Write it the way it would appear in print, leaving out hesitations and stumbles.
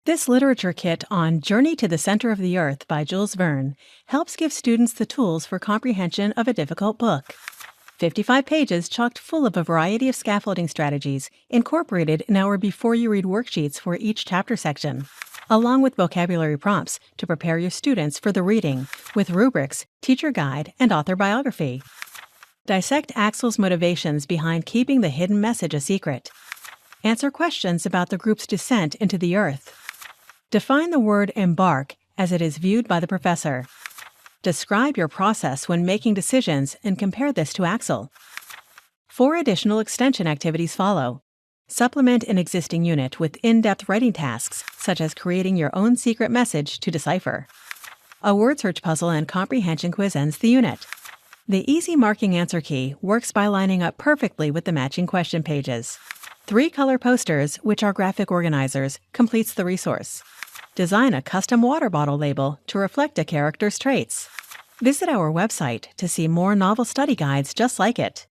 This literature kit on Journey to the Center of the Earth by Jules Verne helps give students the tools for comprehension of a difficult book. 55 pages chocked full of a variety of scaffolding strategies incorporated in our Before You Read worksheets for each chapter section, along with vocabulary prompts to prepare your students for the reading with rubrics, teacher guide, and author biography. Dissect Axel's motivations behind keeping the hidden message a secret. Answer questions about the group's descent into the Earth. Define the word embark as it is viewed by the professor. Describe your process when making decisions and compare this to Axel. 4 additional extension activities follow. Supplement an existing unit with in-depth writing tasks, such as creating your own secret message to decipher. A word search puzzle and comprehension quiz ends the unit. The easy marking answer key works by lining up perfectly with the matching question pages. 3 color posters, which are graphic organizers, completes the resource. Design a custom water bottle label to reflect a character's traits. Visit our website to see more novel study guides just like it.